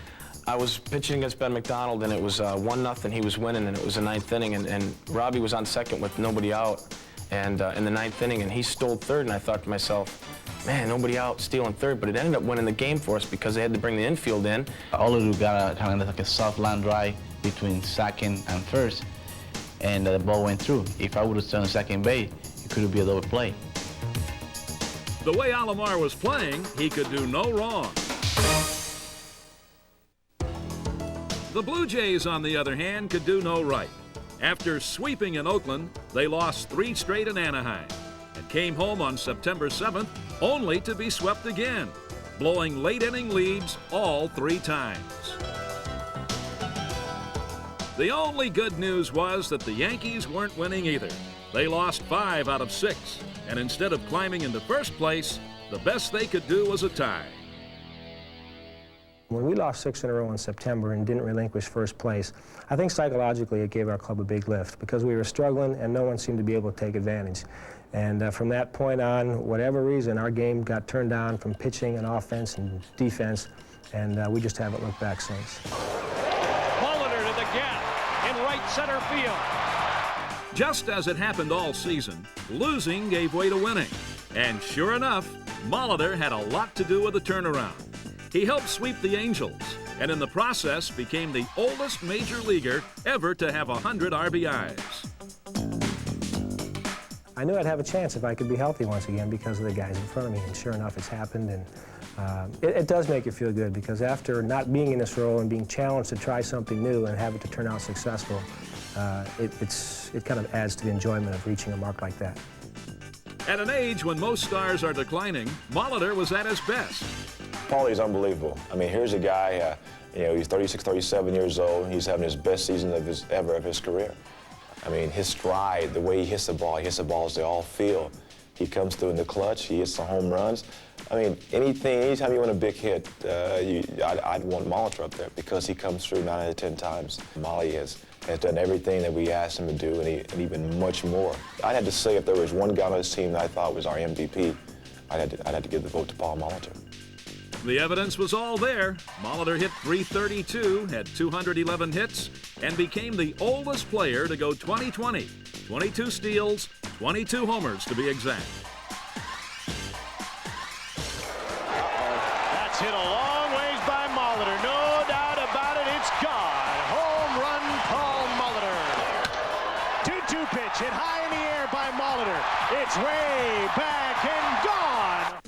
Speaker 10: I was pitching against Ben McDonald, and it was 1-0. He was winning, and it was the 9th inning, and Robbie was on second with nobody out, and in the 9th inning, and he stole third, and I thought to myself, man, nobody out, stealing third, but it ended up winning the game for us because they had to bring the infield in.
Speaker 5: Allroot got kind of like a soft line drive between second and first, and the ball went through. If I would have stood on second base, it could be a double play.
Speaker 1: The way Alomar was playing, he could do no wrong. The Blue Jays, on the other hand, could do no right. After sweeping in Oakland, they lost 3 straight in Anaheim and came home on September 7th only to be swept again, blowing late-inning leads all 3 times. The only good news was that the Yankees weren't winning either. They lost 5 out of 6, and instead of climbing into first place, the best they could do was a tie.
Speaker 3: When we lost 6 in a row in September and didn't relinquish first place, I think psychologically it gave our club a big lift because we were struggling and no one seemed to be able to take advantage. And from that point on, whatever reason, our game got turned on from pitching and offense and defense, and we just haven't looked back since.
Speaker 12: Molitor to the gap in right center field.
Speaker 1: Just as it happened all season, losing gave way to winning. And sure enough, Molitor had a lot to do with the turnaround. He helped sweep the Angels, and in the process became the oldest major leaguer ever to have 100 RBIs.
Speaker 3: I knew I'd have a chance if I could be healthy once again because of the guys in front of me, and sure enough, it's happened. And It does make you feel good, because after not being in this role and being challenged to try something new and have it to turn out successful, it kind of adds to the enjoyment of reaching a mark like that.
Speaker 1: At an age when most stars are declining, Molitor was at his best.
Speaker 6: Paulie's unbelievable. I mean, here's a guy, you know, he's 36, 37 years old. He's having his best season of his career. I mean, his stride, the way he hits the balls they all feel. He comes through in the clutch. He hits the home runs. I mean, anytime you want a big hit, I'd want Molitor up there, because he comes through 9 out of 10 times. Molly has done everything that we asked him to do, and even much more. I'd have to say, if there was one guy on this team that I thought was our MVP, I'd have to give the vote to Paul Molitor.
Speaker 1: The evidence was all there. Molitor hit .332, had 211 hits, and became the oldest player to go 20-20. 22 steals, 22 homers to be exact.
Speaker 8: That's hit a long ways by Molitor. No doubt about it, it's gone. Home run, Paul Molitor. 2-2 pitch, hit high in the air by Molitor. It's way back and gone.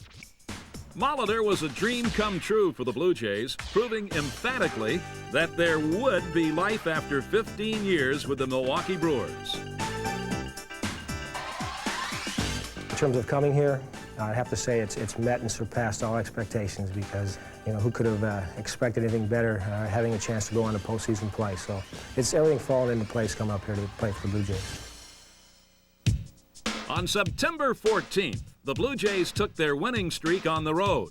Speaker 1: Molitor was a dream come true for the Blue Jays, proving emphatically that there would be life after 15 years with the Milwaukee Brewers.
Speaker 3: In terms of coming here, I have to say it's met and surpassed all expectations, because, you know, who could have expected anything better, having a chance to go on to postseason play. So it's everything falling into place coming up here to play for the Blue Jays.
Speaker 1: On September 14th, the Blue Jays took their winning streak on the road.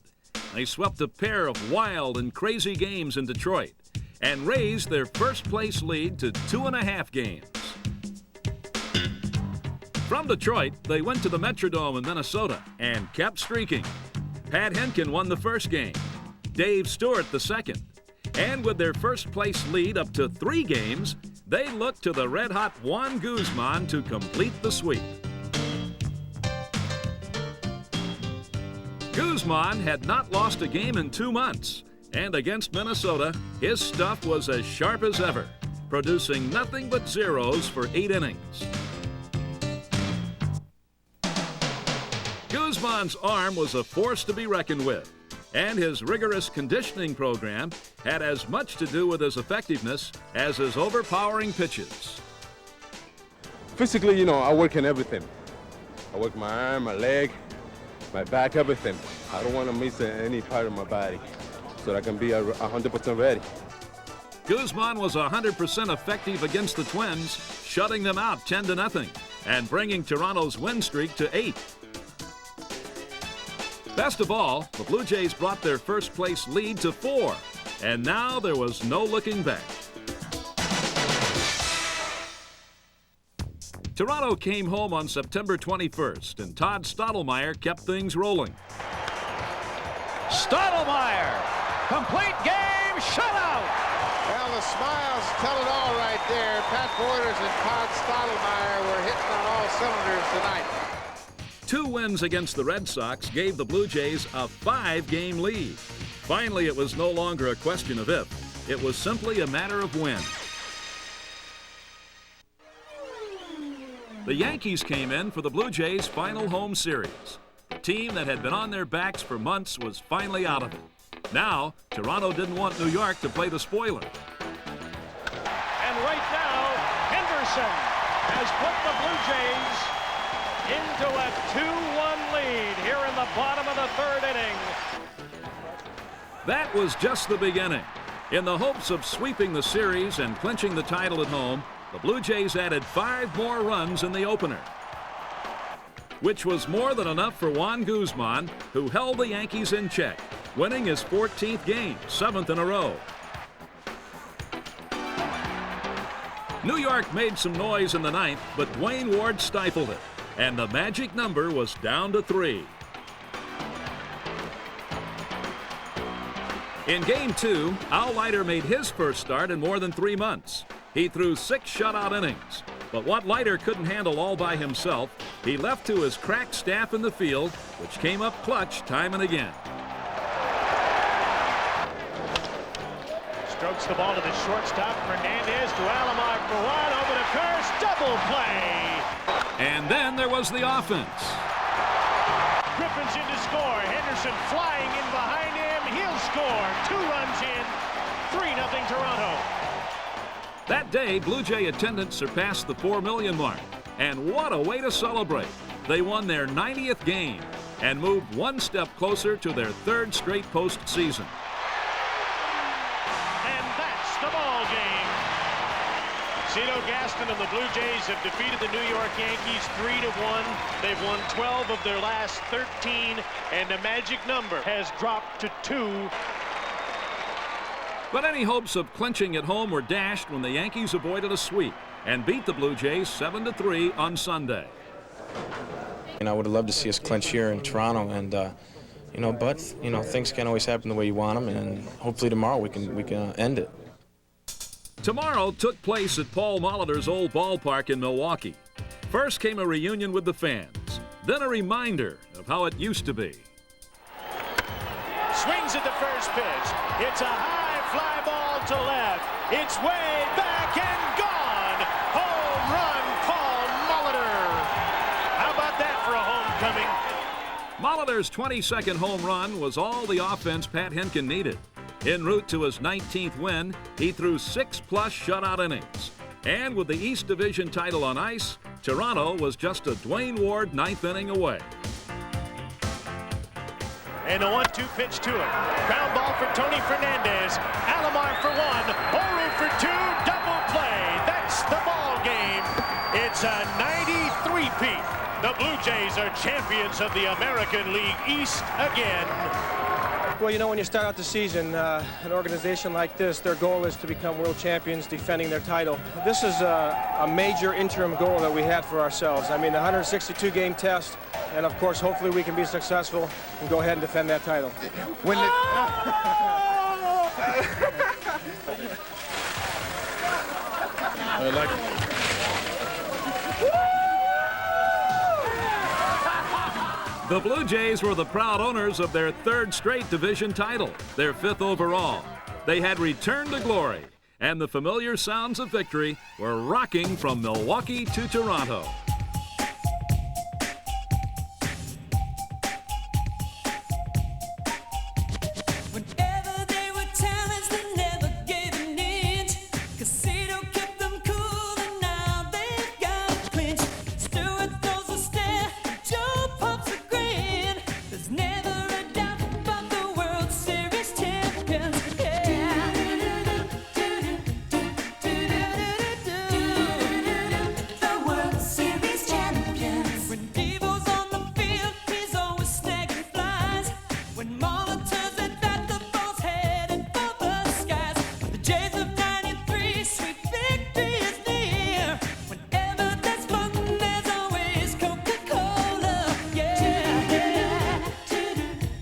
Speaker 1: They swept a pair of wild and crazy games in Detroit and raised their first-place lead to 2.5 games. From Detroit, they went to the Metrodome in Minnesota and kept streaking. Pat Henkin won the first game, Dave Stewart the second, and with their first-place lead up to 3 games, they looked to the red-hot Juan Guzman to complete the sweep. Guzman had not lost a game in 2 months, and against Minnesota, his stuff was as sharp as ever, producing nothing but zeros for 8 innings. Guzman's arm was a force to be reckoned with, and his rigorous conditioning program had as much to do with his effectiveness as his overpowering pitches.
Speaker 13: Physically, you know, I work in everything. I work my arm, my leg, my back, everything. I don't want to miss any part of my body, so that I can be 100% ready.
Speaker 1: Guzman was 100% effective against the Twins, shutting them out 10-0 and bringing Toronto's win streak to 8. Best of all, the Blue Jays brought their first-place lead to 4, and now there was no looking back. Toronto came home on September 21st, and Todd Stottlemyre kept things rolling.
Speaker 8: Stottlemyre, complete game, shutout.
Speaker 19: Well, the smiles tell it all right there. Pat Borders and Todd Stottlemyre were hitting on all cylinders tonight.
Speaker 1: 2 wins against the Red Sox gave the Blue Jays a 5-game lead. Finally, it was no longer a question of if. It was simply a matter of when. The Yankees came in for the Blue Jays' final home series. The team that had been on their backs for months was finally out of it. Now, Toronto didn't want New York to play the spoiler.
Speaker 8: And right now, Henderson has put the Blue Jays into a 2-1 lead here in the bottom of the 3rd inning.
Speaker 1: That was just the beginning. In the hopes of sweeping the series and clinching the title at home, the Blue Jays added 5 more runs in the opener, which was more than enough for Juan Guzman, who held the Yankees in check, winning his 14th game, 7th in a row. New York made some noise in the 9th, but Dwayne Ward stifled it, and the magic number was down to 3. In Game 2, Al Leiter made his first start in more than 3 months. He threw 6 shutout innings, but what Leiter couldn't handle all by himself, he left to his crack staff in the field, which came up clutch time and again.
Speaker 8: Strokes the ball to the shortstop. Fernandez to Alomar for 1. Over to Kearse. Double play.
Speaker 1: And then there was the offense.
Speaker 8: Griffin's in to score. Henderson flying in behind him. He'll score. 2 runs in. 3-0 Toronto.
Speaker 1: That day, Blue Jay attendance surpassed the 4 million mark. And what a way to celebrate. They won their 90th game and moved one step closer to their 3rd straight postseason.
Speaker 8: And that's the ball game. Cito Gaston and the Blue Jays have defeated the New York Yankees 3-1. They've won 12 of their last 13, and the magic number has dropped to 2.
Speaker 1: But any hopes of clinching at home were dashed when the Yankees avoided a sweep and beat the Blue Jays 7-3 on Sunday.
Speaker 10: And I would have loved to see us clinch here in Toronto, and things can't always happen the way you want them, and hopefully tomorrow we can end it.
Speaker 1: Tomorrow took place at Paul Molitor's old ballpark in Milwaukee. First came a reunion with the fans, then a reminder of how it used to be.
Speaker 8: Swings at the first pitch. It's a high fly ball to left. It's way back and gone. Home run, Paul Molitor. How about that for a homecoming?
Speaker 1: Molitor's 22nd home run was all the offense Pat Hentgen needed. En route to his 19th win, he threw 6+ shutout innings. And with the East Division title on ice, Toronto was just a Dwayne Ward 9th inning away.
Speaker 8: And the 1-2 pitch to it. Ground ball for Tony Fernandez. Alomar for 1. Oru for 2. Double play. That's the ball game. It's a 93-peat. The Blue Jays are champions of the American League East again.
Speaker 3: Well, when you start out the season, an organization like this, their goal is to become world champions, defending their title. This is a major interim goal that we had for ourselves. I mean, the 162-game test, and of course, hopefully we can be successful and go ahead and defend that title. When
Speaker 1: The Blue Jays were the proud owners of their 3rd straight division title, their 5th overall. They had returned to glory, and the familiar sounds of victory were rocking from Milwaukee to Toronto.
Speaker 15: Whenever they were challenged, they never gave an inch. Casino kept them cool, and now they've got a clinch. Stewart throws a stare, Joe pops a grin. There's never a doubt about the World Series champions. The World Series champions. When Devo's on the field, he's always snagging flies. When Molitor's at bat, the ball's headed for the skies. The Jays of '93, sweet victory is near. Whenever there's fun, there's always Coca-Cola. Yeah.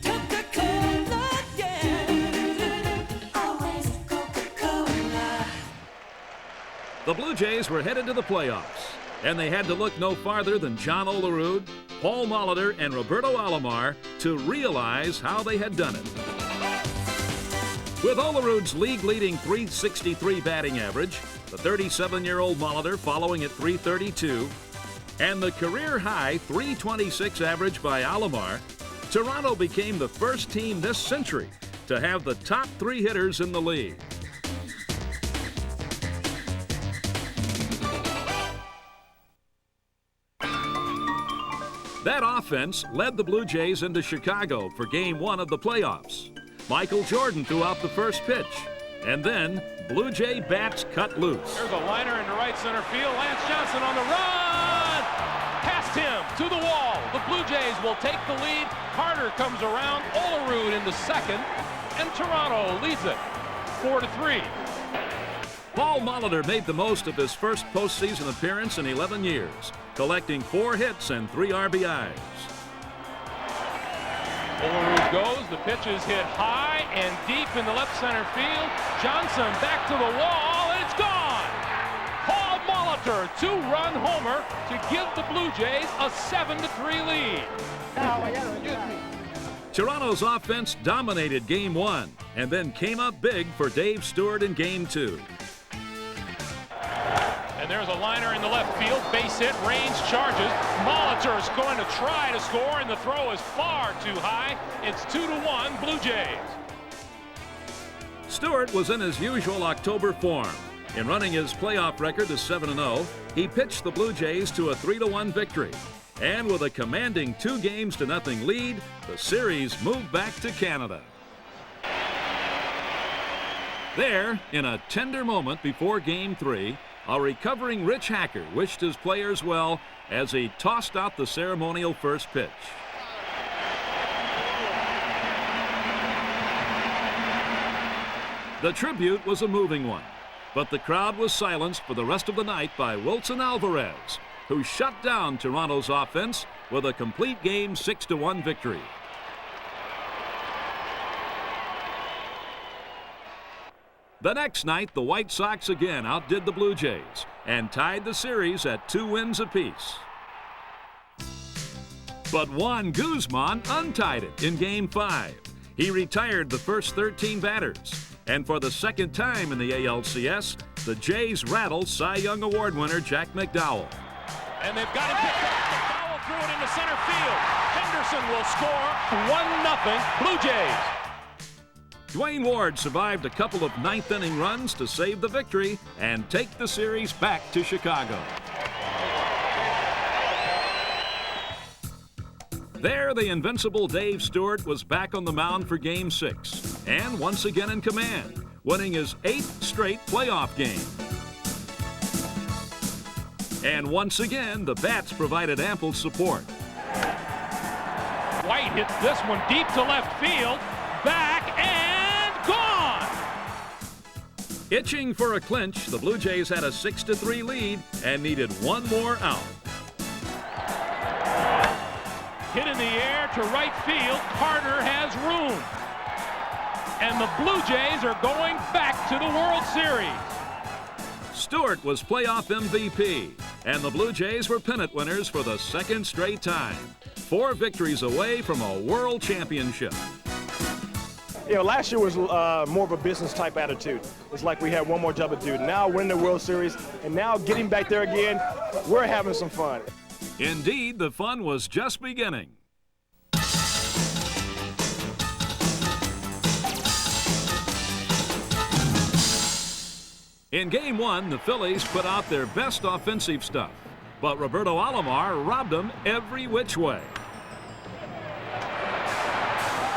Speaker 15: Coca-Cola, yeah. Always Coca-Cola.
Speaker 1: The Blue Jays were headed to the playoffs, and they had to look no farther than John Olerud, Paul Molitor, and Roberto Alomar to realize how they had done it. With Olerud's league-leading .363 batting average, the 37-year-old Molitor following at .332, and the career-high .326 average by Alomar, Toronto became the first team this century to have the top 3 hitters in the league. That offense led the Blue Jays into Chicago for Game 1 of the playoffs. Michael Jordan threw out the first pitch, and then Blue Jay bats cut loose.
Speaker 12: There's a liner into right center field. Lance Johnson on the run! Past him to the wall. The Blue Jays will take the lead. Carter comes around. Olerud into second, and Toronto leads it 4-3.
Speaker 1: Paul Molitor made the most of his first postseason appearance in 11 years, collecting 4 hits and 3 RBIs.
Speaker 12: Olerud goes. The pitch is hit high and deep in the left center field. Johnson back to the wall, and it's gone. Paul Molitor, 2-run homer to give the Blue Jays a 7-3 lead.
Speaker 1: Toronto's offense dominated Game 1 and then came up big for Dave Stewart in Game 2.
Speaker 12: And And there's a liner in the left field. Base hit, range charges. Molitor is going to try to score, and the throw is far too high. It's 2-1 Blue Jays.
Speaker 1: Stewart was in his usual October form. In running his playoff record to 7-0, he pitched the Blue Jays to a 3-1 victory. And with a commanding 2-0 lead, the series moved back to Canada. There, in a tender moment before Game 3, a recovering Rich Hacker wished his players well as he tossed out the ceremonial first pitch. The tribute was a moving one, but the crowd was silenced for the rest of the night by Wilson Alvarez, who shut down Toronto's offense with a complete game 6-1 victory. The next night, the White Sox again outdid the Blue Jays and tied the series at 2 wins apiece. But Juan Guzman untied it in Game 5. He retired the first 13 batters. And for the second time in the ALCS, the Jays rattled Cy Young Award winner Jack McDowell.
Speaker 12: And they've got him picked up. McDowell threw it into center field. Henderson will score 1-0 Blue Jays.
Speaker 1: Dwayne Ward survived a couple of ninth-inning runs to save the victory and take the series back to Chicago. There, the invincible Dave Stewart was back on the mound for Game 6, and once again in command, winning his 8th straight playoff game. And once again, the bats provided ample support.
Speaker 12: White hits this one deep to left field, back and gone!
Speaker 1: Itching for a clinch, the Blue Jays had a 6-3 lead and needed one more out.
Speaker 12: Hit in the air to right field. Carter has room. And the Blue Jays are going back to the World Series.
Speaker 1: Stewart was playoff MVP, and the Blue Jays were pennant winners for the second straight time. 4 victories away from a world championship.
Speaker 14: You know, last year was more of a business type attitude. It's like we had one more job to do. Now we're in the World Series, and now getting back there again, we're having some fun.
Speaker 1: Indeed, the fun was just beginning. In Game 1, the Phillies put out their best offensive stuff, but Roberto Alomar robbed them every which way.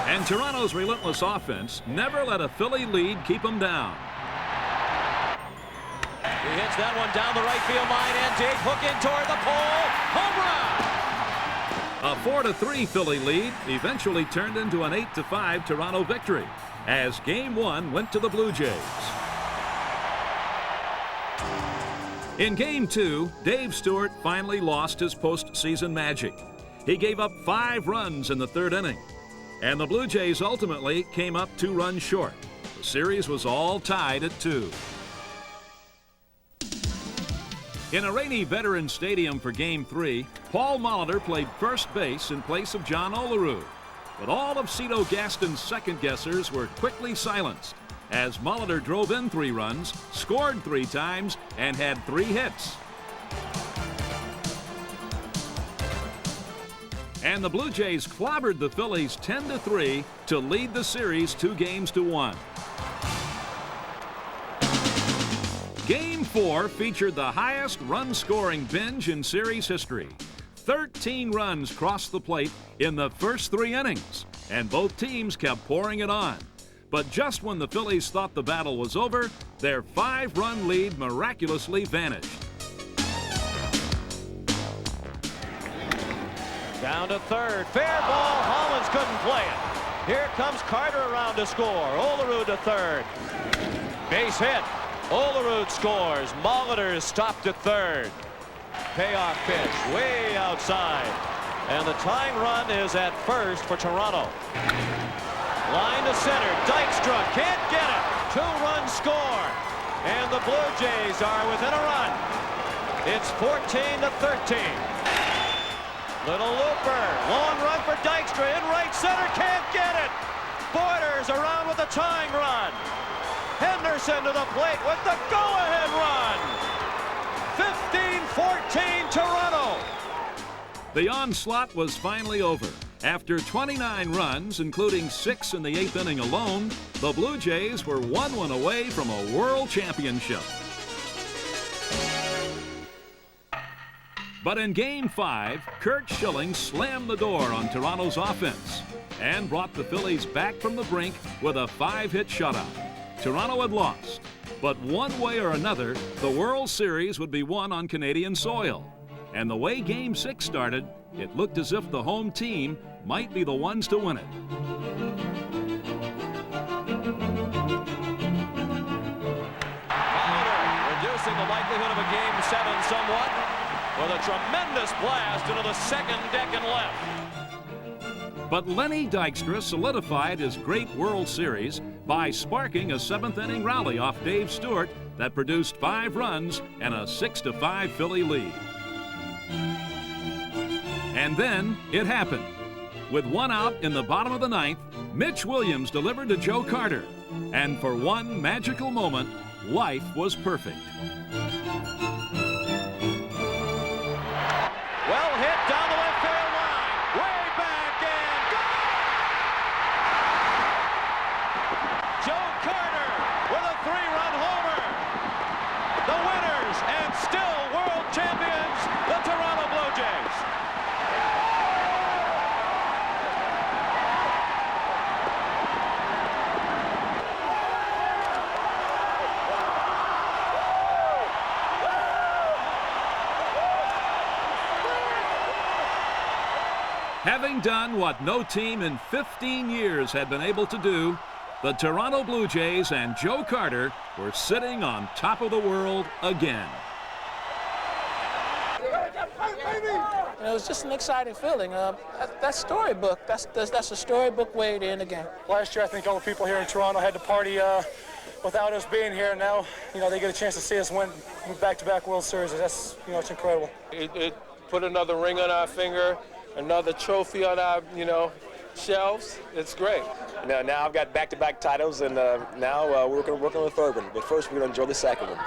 Speaker 1: And Toronto's relentless offense never let a Philly lead keep them down.
Speaker 22: He hits that one down the right field line and deep, hook in toward the pole. Home run!
Speaker 1: A 4-3 Philly lead eventually turned into an 8-5 Toronto victory as Game 1 went to the Blue Jays. In Game 2, Dave Stewart finally lost his postseason magic. He gave up 5 runs in the 3rd inning, and the Blue Jays ultimately came up 2 runs short. The series was all tied at 2. In a rainy Veterans Stadium for Game 3, Paul Molitor played first base in place of John Olerud. But all of Cito Gaston's second-guessers were quickly silenced as Molitor drove in 3 runs, scored 3 times, and had 3 hits. And the Blue Jays clobbered the Phillies 10-3 to lead the series 2-1. Game 4 featured the highest run-scoring binge in series history. 13 runs crossed the plate in the first 3 innings, and both teams kept pouring it on. But just when the Phillies thought the battle was over, their 5-run lead miraculously vanished.
Speaker 22: Down to third, fair ball, Hollins couldn't play it. Here comes Carter around to score, Olerud to third. Base hit, Olerud scores, Molitor is stopped at third. Payoff pitch, way outside. And the tying run is at first for Toronto. Line to center, Dykstra can't get it. 2-run score. And the Blue Jays are within a run. It's 14-13. Little looper, long run for Dykstra in right center, can't get it. Borders around with the tying run. Henderson to the plate with the go-ahead run. 15-14 Toronto.
Speaker 1: The onslaught was finally over. After 29 runs, including 6 in the 8th inning alone, the Blue Jays were 1-1 away from a world championship. But in Game 5, Curt Schilling slammed the door on Toronto's offense and brought the Phillies back from the brink with a 5-hit shutout. Toronto had lost, but one way or another, the World Series would be won on Canadian soil. And the way Game 6 started, it looked as if the home team might be the ones to win it.
Speaker 22: Molitor reducing the likelihood of a Game 7 somewhat with a tremendous blast into the second deck and left.
Speaker 1: But Lenny Dykstra solidified his great World Series by sparking a 7th-inning rally off Dave Stewart that produced 5 runs and a 6-5 Philly lead. And then it happened. With 1 out in the bottom of the 9th, Mitch Williams delivered to Joe Carter. And for one magical moment, life was perfect.
Speaker 22: Well hit down the left field line. Way back and gone! Joe Carter with a 3-run homer. The winners and still world champions, the Toronto Blue Jays.
Speaker 1: Having done what no team in 15 years had been able to do, the Toronto Blue Jays and Joe Carter were sitting on top of the world again.
Speaker 17: It was just an exciting feeling. That's storybook. That's a storybook way to end the game.
Speaker 18: Last year, I think all the people here in Toronto had to party without us being here. Now, they get a chance to see us win back-to-back World Series. That's, it's incredible.
Speaker 23: It put another ring on our finger, another trophy on our, shelves. It's great.
Speaker 6: Now I've got back-to-back titles, and now we're going to work on the third one. But first, we're going to enjoy the second one.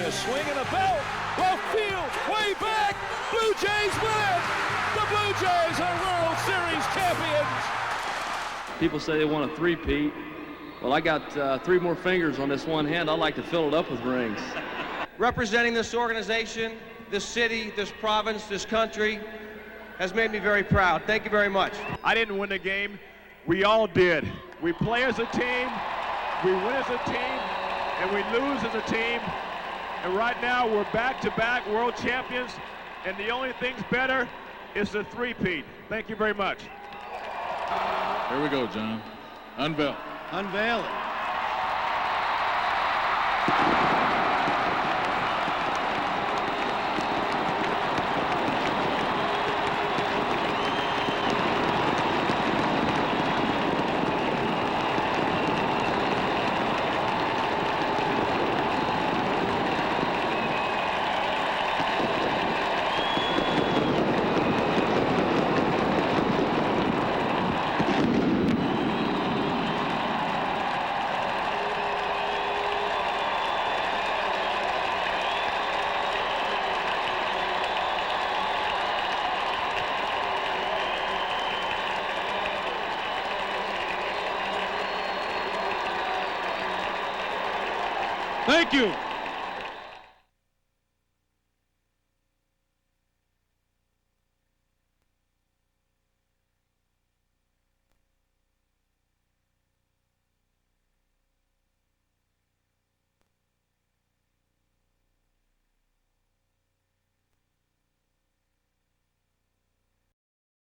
Speaker 22: Swinging a belt, left field, way back, Blue Jays win! The Blue Jays are World Series champions!
Speaker 24: People say they want a three-peat. Well, I got 3 more fingers on this one hand. I'd like to fill it up with rings.
Speaker 25: Representing this organization, this city, this province, this country, has made me very proud. Thank you very much.
Speaker 14: I didn't win the game. We all did. We play as a team, we win as a team, and we lose as a team. And right now, we're back-to-back world champions, and the only thing's better is the three-peat. Thank you very much.
Speaker 26: Here we go, John. Unveil.
Speaker 25: Unveil it.
Speaker 26: Thank you.